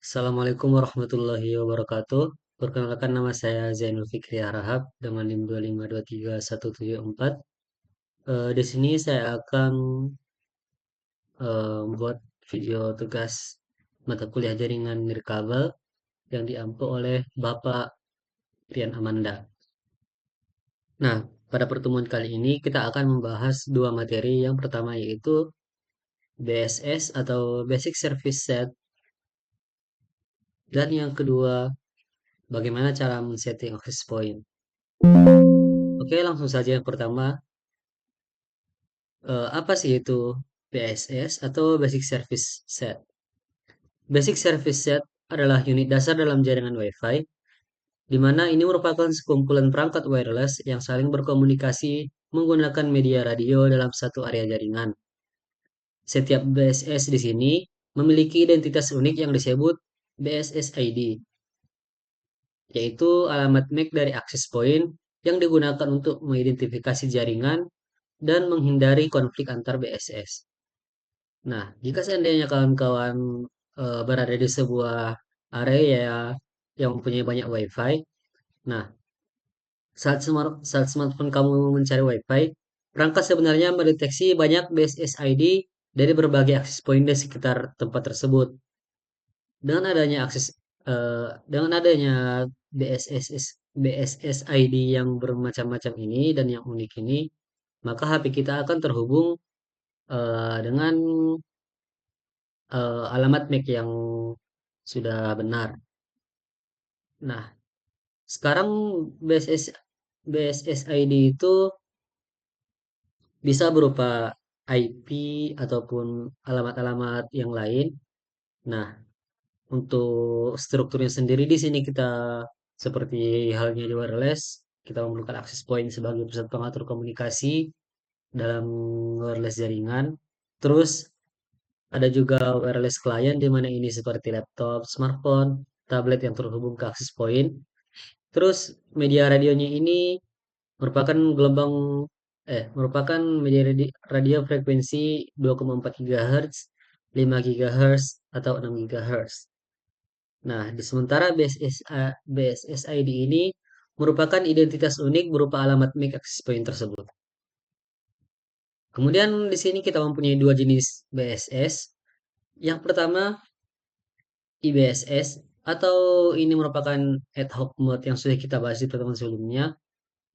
Assalamualaikum warahmatullahi wabarakatuh. Perkenalkan nama saya Zainul Fikri Harahap dengan NIM 2523174. Di sini saya akan membuat video tugas mata kuliah jaringan nirkabel yang diampu oleh Bapak Rian Amanda. Nah, pada pertemuan kali ini kita akan membahas dua materi. Yang pertama yaitu BSS atau Basic Service Set, dan yang kedua bagaimana cara men-setting access point. Oke, langsung saja yang pertama. Apa sih itu BSS atau Basic Service Set? Basic Service Set adalah unit dasar dalam jaringan Wi-Fi, di mana ini merupakan sekumpulan perangkat wireless yang saling berkomunikasi menggunakan media radio dalam satu area jaringan. Setiap BSS di sini memiliki identitas unik yang disebut BSS ID, yaitu alamat MAC dari access point yang digunakan untuk mengidentifikasi jaringan dan menghindari konflik antar BSS. Nah, jika seandainya kawan-kawan berada di sebuah area yang mempunyai banyak WiFi, nah saat smartphone kamu mencari WiFi, perangkat sebenarnya mendeteksi banyak BSS ID dari berbagai akses point di sekitar tempat tersebut. Dengan adanya dengan adanya BSS BSS ID yang bermacam-macam ini dan yang unik ini, maka HP kita akan terhubung dengan alamat MAC yang sudah benar. Nah, sekarang BSS BSS ID itu bisa berupa IP ataupun alamat-alamat yang lain. Nah, untuk strukturnya sendiri di sini kita seperti halnya di wireless, kita memerlukan access point sebagai pusat pengatur komunikasi dalam wireless jaringan. Terus ada juga wireless client di mana ini seperti laptop, smartphone, tablet yang terhubung ke access point. Terus media radionya ini merupakan gelombang merupakan media radio frekuensi 2,4 GHz, 5 GHz atau 6 GHz. Nah, di sementara BSS ID ini merupakan identitas unik berupa alamat MAC access point tersebut. Kemudian di sini kita mempunyai dua jenis BSS. Yang pertama IBSS, atau ini merupakan ad hoc mode yang sudah kita bahas di pertemuan sebelumnya.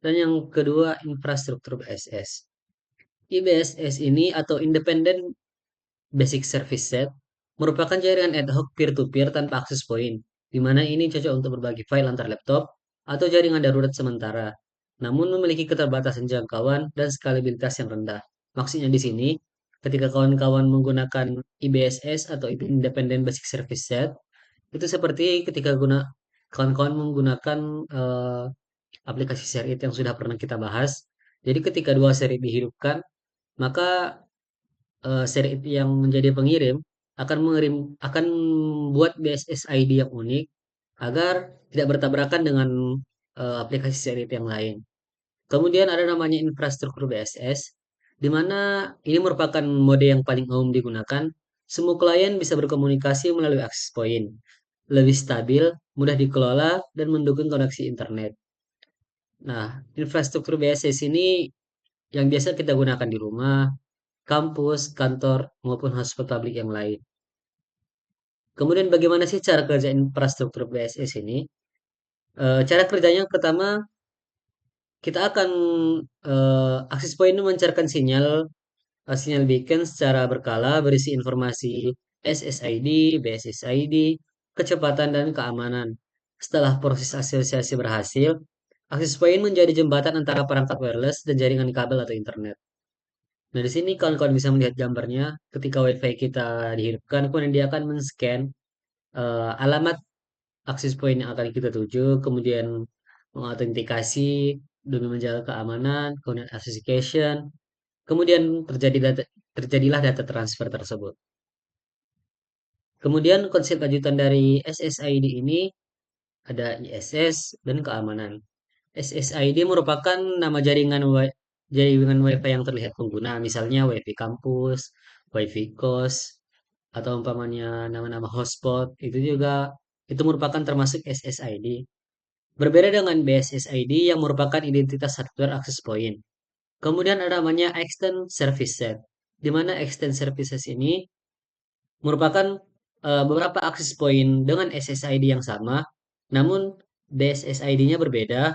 Dan yang kedua, infrastruktur BSS. IBSS ini atau Independent Basic Service Set merupakan jaringan ad hoc peer-to-peer tanpa akses point, di mana ini cocok untuk berbagi file antar laptop atau jaringan darurat sementara, namun memiliki keterbatasan jangkauan dan skalabilitas yang rendah. Maksudnya di sini, ketika kawan-kawan menggunakan IBSS atau Independent Basic Service Set, itu seperti ketika kawan-kawan menggunakan aplikasi share it yang sudah pernah kita bahas. Jadi ketika dua share it dihidupkan, maka share it yang menjadi pengirim akan membuat BSS ID yang unik agar tidak bertabrakan dengan aplikasi share it yang lain. Kemudian ada namanya infrastruktur BSS, di mana ini merupakan mode yang paling umum digunakan. Semua klien bisa berkomunikasi melalui access point, lebih stabil, mudah dikelola, dan mendukung koneksi internet. Nah, infrastruktur BSS ini yang biasa kita gunakan di rumah, kampus, kantor, maupun hospital publik yang lain. Kemudian bagaimana sih cara kerja infrastruktur BSS ini? Cara kerjanya yang pertama, kita akan akses point memancarkan sinyal beacon secara berkala berisi informasi SSID, BSSID, kecepatan dan keamanan. Setelah proses asosiasi berhasil, akses point menjadi jembatan antara perangkat wireless dan jaringan kabel atau internet. Nah, di sini kawan-kawan bisa melihat gambarnya ketika WiFi kita dihidupkan, kemudian dia akan men-scan alamat akses point yang akan kita tuju, kemudian mengautentikasi demi menjaga keamanan, kemudian authentication, kemudian terjadilah data transfer tersebut. Kemudian konsep lanjutan dari SSID ini ada ISS dan keamanan. SSID merupakan nama jaringan Wi-Fi yang terlihat pengguna, misalnya Wi-Fi kampus, Wi-Fi kos. atau umpamanya nama-nama hotspot itu merupakan termasuk SSID. Berbeda dengan BSSID yang merupakan identitas hardware access point. Kemudian ada namanya Extend Service Set, di mana Extend Services ini merupakan beberapa access point dengan SSID yang sama, namun BSSID-nya berbeda,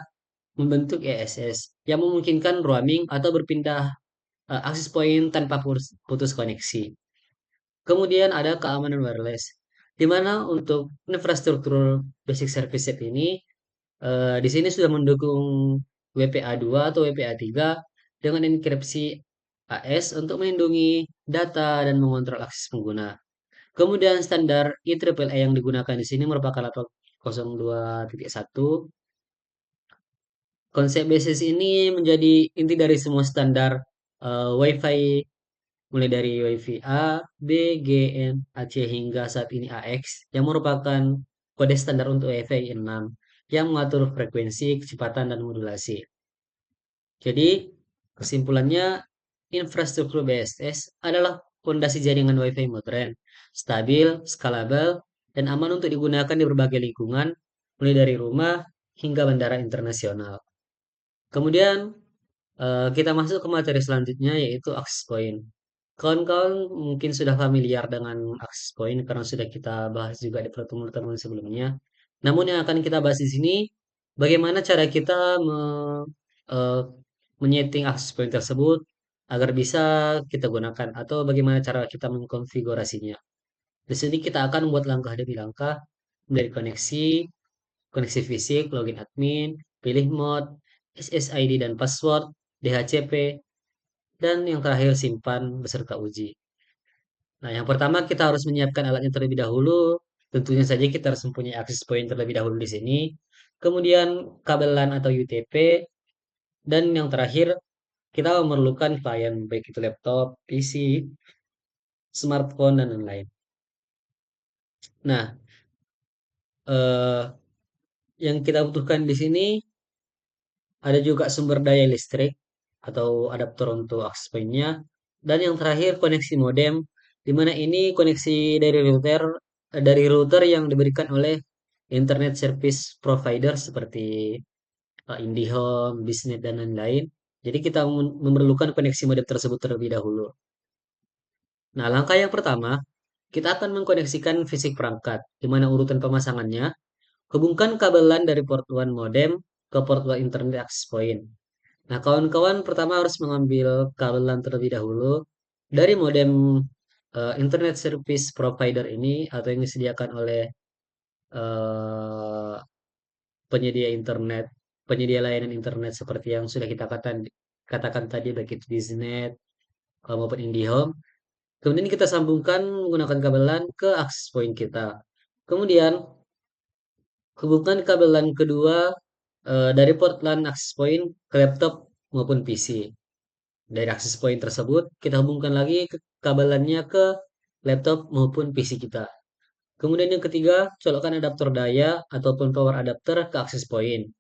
membentuk ESS yang memungkinkan roaming atau berpindah access point tanpa putus koneksi. Kemudian ada keamanan wireless, di mana untuk infrastruktur basic service set ini di sini sudah mendukung WPA2 atau WPA3 dengan enkripsi AS untuk melindungi data dan mengontrol akses pengguna. Kemudian standar IEEE yang digunakan di sini merupakan 802.1. Konsep basis ini menjadi inti dari semua standar Wi-Fi mulai dari Wi-Fi A, B, G, N, AC hingga saat ini AX yang merupakan kode standar untuk Wi-Fi 6 yang mengatur frekuensi, kecepatan, dan modulasi. Jadi, kesimpulannya, infrastruktur BSS adalah fondasi jaringan Wi-Fi modern, stabil, skalabel, dan aman untuk digunakan di berbagai lingkungan, mulai dari rumah hingga bandara internasional. Kemudian, kita masuk ke materi selanjutnya yaitu access point. Kawan-kawan mungkin sudah familiar dengan access point karena sudah kita bahas juga di pertemuan-pertemuan sebelumnya. Namun yang akan kita bahas di sini, bagaimana cara kita eh, menyeting access point tersebut agar bisa kita gunakan atau bagaimana cara kita mengkonfigurasinya. Di sini kita akan membuat langkah demi langkah dari koneksi, koneksi fisik, login admin, pilih mode, SSID dan password, DHCP, dan yang terakhir simpan beserta uji. Nah, yang pertama kita harus menyiapkan alatnya terlebih dahulu. Tentunya saja kita harus mempunyai access point terlebih dahulu di sini. Kemudian kabel LAN atau UTP. Dan yang terakhir kita memerlukan klien, baik itu laptop, PC, smartphone, dan lain-lain. Nah, eh, yang kita butuhkan di sini ada juga sumber daya listrik atau adaptor untuk access point-nya. Dan yang terakhir koneksi modem, di mana ini koneksi dari router yang diberikan oleh internet service provider seperti IndiHome, Biznet, dan lain-lain. Jadi kita memerlukan koneksi modem tersebut terlebih dahulu. Nah, langkah yang pertama, kita akan mengkoneksikan fisik perangkat, di mana urutan pemasangannya, hubungkan kabel LAN dari port 1 modem ke port 2 internet access point. Nah, kawan-kawan pertama harus mengambil kabel LAN terlebih dahulu dari modem internet service provider ini atau yang disediakan oleh eh, penyedia internet, penyedia layanan internet seperti yang sudah kita katakan tadi baik itu Biznet maupun IndiHome. Kemudian kita sambungkan menggunakan kabel LAN ke access point kita. Kemudian hubungkan kabel LAN kedua dari port LAN access point ke laptop maupun PC. Dari access point tersebut, kita hubungkan lagi ke kabel LAN-nya ke laptop maupun PC kita. Kemudian yang ketiga, colokkan adaptor daya ataupun power adapter ke access point.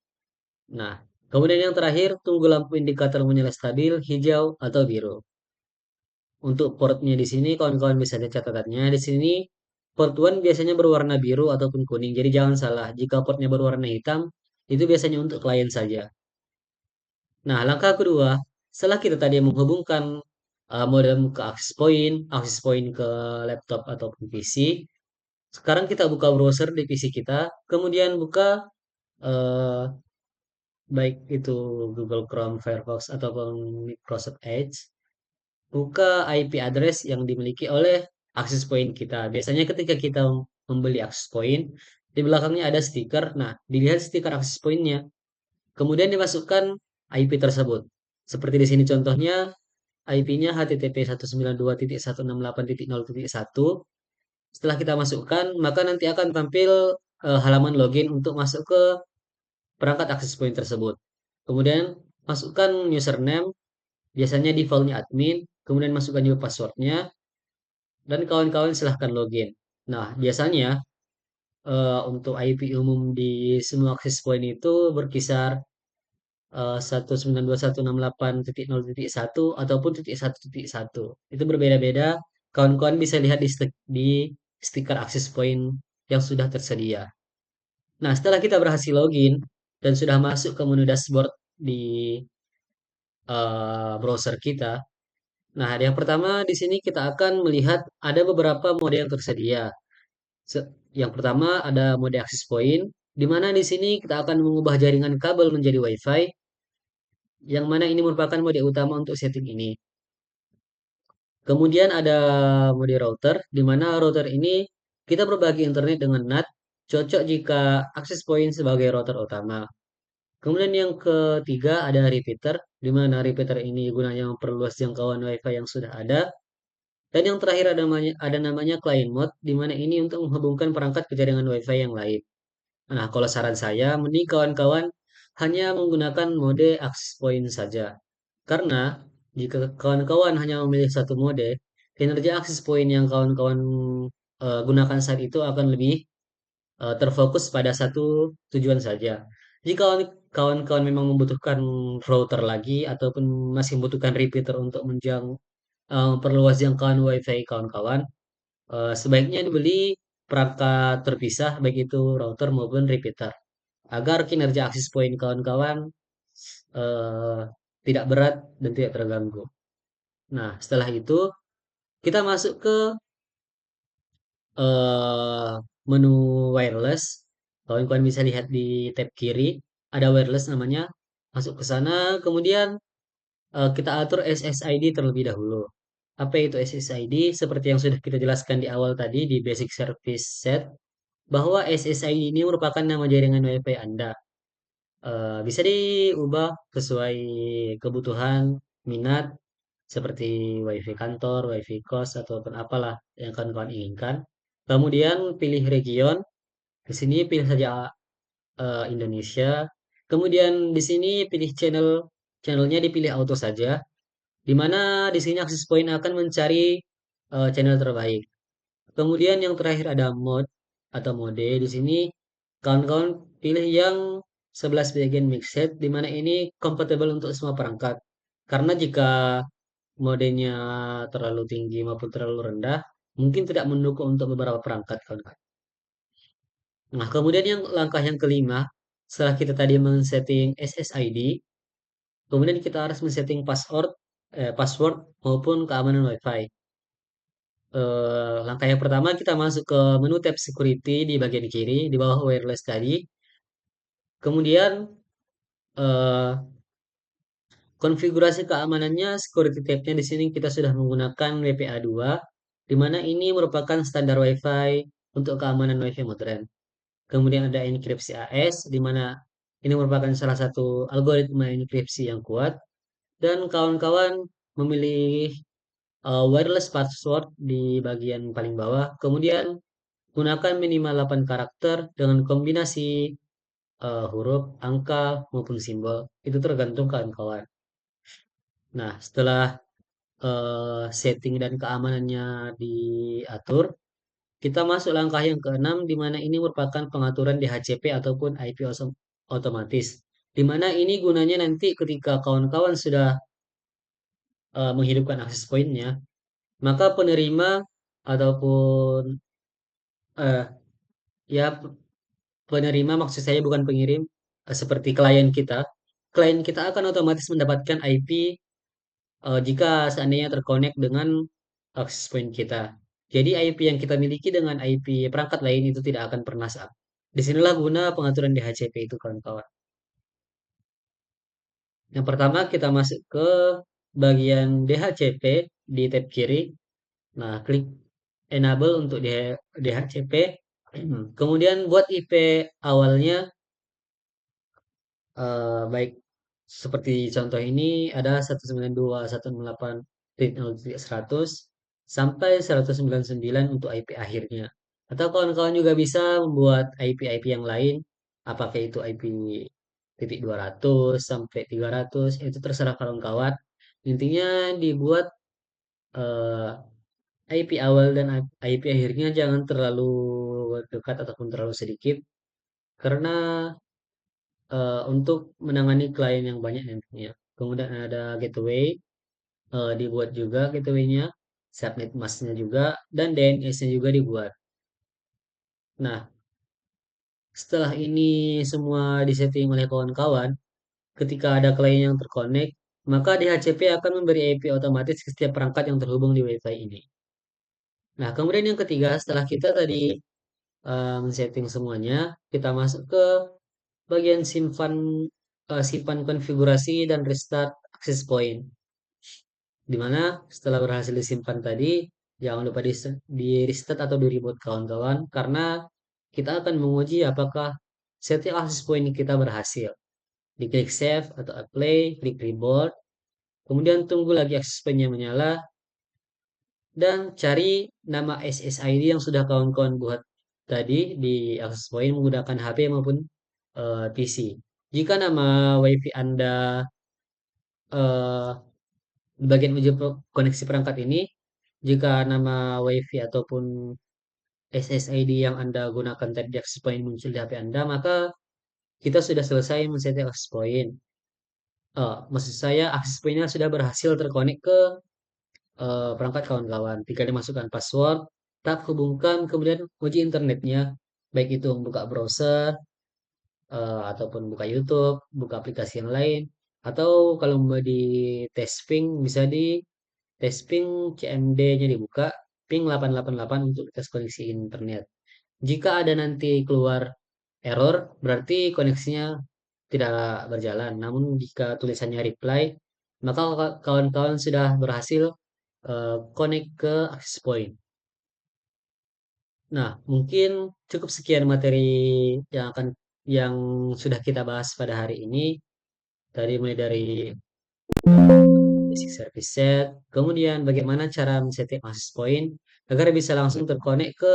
Nah, kemudian yang terakhir, tunggu lampu indikator menyala stabil, hijau atau biru. Untuk portnya di sini, kawan-kawan bisa lihat catatannya. Di sini, port 1 biasanya berwarna biru ataupun kuning. Jadi jangan salah, jika portnya berwarna hitam, itu biasanya untuk klien saja. Nah, langkah kedua, setelah kita tadi menghubungkan modem ke access point ke laptop ataupun PC, sekarang kita buka browser di PC kita, kemudian buka eh, baik itu Google Chrome, Firefox, ataupun Microsoft Edge, buka IP address yang dimiliki oleh access point kita. Biasanya ketika kita membeli access point, di belakangnya ada stiker. Nah, dilihat stiker access point-nya. Kemudian dimasukkan IP tersebut. Seperti di sini contohnya, IP-nya HTTP 192.168.0.1. Setelah kita masukkan, maka nanti akan tampil halaman login untuk masuk ke perangkat access point tersebut. Kemudian masukkan username, biasanya defaultnya admin, kemudian masukkan juga passwordnya, dan kawan-kawan silahkan login. Nah, biasanya untuk IP umum di semua access point itu berkisar 192.168.0.1 ataupun .1.1. Itu berbeda-beda kawan-kawan bisa lihat di stiker access point yang sudah tersedia. Nah, setelah kita berhasil login dan sudah masuk ke menu dashboard di browser kita. Nah, yang pertama di sini kita akan melihat ada beberapa mode yang tersedia. Yang pertama ada mode access point, di mana di sini kita akan mengubah jaringan kabel menjadi WiFi, yang mana ini merupakan mode utama untuk setting ini. Kemudian ada mode router, di mana router ini kita berbagi internet dengan NAT, cocok jika access point sebagai router utama. Kemudian yang ketiga ada repeater, di mana repeater ini gunanya memperluas jangkauan WiFi yang sudah ada. Dan yang terakhir ada namanya client mode, di mana ini untuk menghubungkan perangkat ke jaringan WiFi yang lain. Nah, kalau saran saya, mending kawan-kawan hanya menggunakan mode access point saja. Karena jika kawan-kawan hanya memilih satu mode, kinerja access point yang kawan-kawan gunakan saat itu akan lebih terfokus pada satu tujuan saja. Jika kawan-kawan memang membutuhkan router lagi ataupun masih membutuhkan repeater untuk perluas jangkauan WiFi kawan-kawan, sebaiknya dibeli perangkat terpisah baik itu router maupun repeater agar kinerja access point kawan-kawan eh, tidak berat dan tidak terganggu. Nah, setelah itu kita masuk ke eh, menu wireless. Kawan-kawan bisa lihat di tab kiri ada wireless namanya. Masuk ke sana, kemudian kita atur SSID terlebih dahulu. Apa itu SSID? Seperti yang sudah kita jelaskan di awal tadi di Basic Service Set, bahwa SSID ini merupakan nama jaringan WiFi Anda. Bisa diubah sesuai kebutuhan, minat, seperti WiFi kantor, WiFi kos, ataupun apalah yang kawan-kawan inginkan. Kemudian pilih region. Di sini pilih saja Indonesia. Kemudian di sini pilih channelnya dipilih auto saja. Di mana di sini akses point akan mencari channel terbaik. Kemudian yang terakhir ada mode atau mode. Di sini kawan-kawan pilih yang 11 bagian mixed, di mana ini compatible untuk semua perangkat. Karena jika modenya terlalu tinggi maupun terlalu rendah, mungkin tidak mendukung untuk beberapa perangkat kawan-kawan. Nah, kemudian langkah yang kelima, setelah kita tadi men-setting SSID, kemudian kita harus men-setting password maupun keamanan WiFi. Langkah yang pertama kita masuk ke menu tab security di bagian kiri di bawah wireless tadi. Kemudian eh, konfigurasi keamanannya security tab-nya di sini kita sudah menggunakan WPA2, di mana ini merupakan standar WiFi untuk keamanan WiFi modern. Kemudian ada enkripsi AS, di mana ini merupakan salah satu algoritma enkripsi yang kuat. Dan kawan-kawan memilih wireless password di bagian paling bawah. Kemudian gunakan minimal 8 karakter dengan kombinasi huruf, angka, maupun simbol. Itu tergantung kawan-kawan. Nah, setelah setting dan keamanannya diatur, kita masuk langkah yang keenam, di mana ini merupakan pengaturan DHCP ataupun IP otomatis. Di mana ini gunanya nanti ketika kawan-kawan sudah menghidupkan akses pointnya, maka penerima ataupun eh, ya penerima maksud saya bukan pengirim, seperti klien kita akan otomatis mendapatkan IP jika seandainya terkonek dengan access point kita. Jadi IP yang kita miliki dengan IP perangkat lain itu tidak akan pernah sama. Disinilah guna pengaturan DHCP itu kawan-kawan. Yang pertama kita masuk ke bagian DHCP di tab kiri. Nah, klik enable untuk DHCP. Kemudian buat IP awalnya baik seperti contoh ini ada 192.168.0.100 sampai 199 untuk IP akhirnya. Atau kawan-kawan juga bisa membuat IP-IP yang lain, apakah itu IP titik 200 sampai 300, itu terserah kawan-kawan. Intinya dibuat eh, IP awal dan IP akhirnya jangan terlalu dekat ataupun terlalu sedikit, karena untuk menangani klien yang banyak nantinya. Kemudian ada gateway, dibuat juga gateway-nya subnet masknya juga, dan DNS-nya juga dibuat. Nah, setelah ini semua disetting oleh kawan-kawan, ketika ada klien yang terkonek, maka DHCP akan memberi IP otomatis ke setiap perangkat yang terhubung di WiFi ini. Nah, kemudian yang ketiga, setelah kita tadi men-setting semuanya, kita masuk ke bagian simpan konfigurasi dan restart access point. Di mana setelah berhasil disimpan tadi, jangan lupa di restart atau di reboot kawan-kawan, karena kita akan menguji apakah setting access point kita berhasil. Diklik save atau apply, klik reboot, kemudian tunggu lagi access point-nya menyala, dan cari nama SSID yang sudah kawan-kawan buat tadi di access point menggunakan HP maupun PC. Jika nama WiFi Anda eh, di bagian uji koneksi perangkat ini, jika nama WiFi ataupun SSID yang Anda gunakan tadi di access point muncul di HP Anda, maka kita sudah selesai men-setting access point. Maksud saya access point-nya sudah berhasil terkonek ke perangkat kawan-kawan. Tinggal dimasukkan password, tap hubungkan, kemudian uji internetnya, baik itu buka browser, ataupun buka YouTube, buka aplikasi yang lain, atau kalau mau di tesping bisa di tesping CMD-nya dibuka, ping 888 untuk tes koneksi internet. Jika ada nanti keluar error, berarti koneksinya tidak berjalan. Namun jika tulisannya reply, maka kawan-kawan sudah berhasil connect ke access point. Nah, mungkin cukup sekian materi yang sudah kita bahas pada hari ini. Tadi mulai dari basic service set, kemudian bagaimana cara men-setting access point agar bisa langsung terkonek ke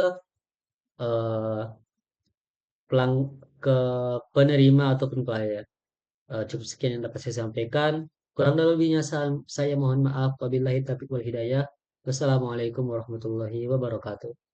eh, pelang ke penerima ataupun klien. Cukup sekian yang dapat saya sampaikan. Kurang dan lebihnya saya mohon maaf. Wabillahi taufiq wal hidayah. Wassalamualaikum warahmatullahi wabarakatuh.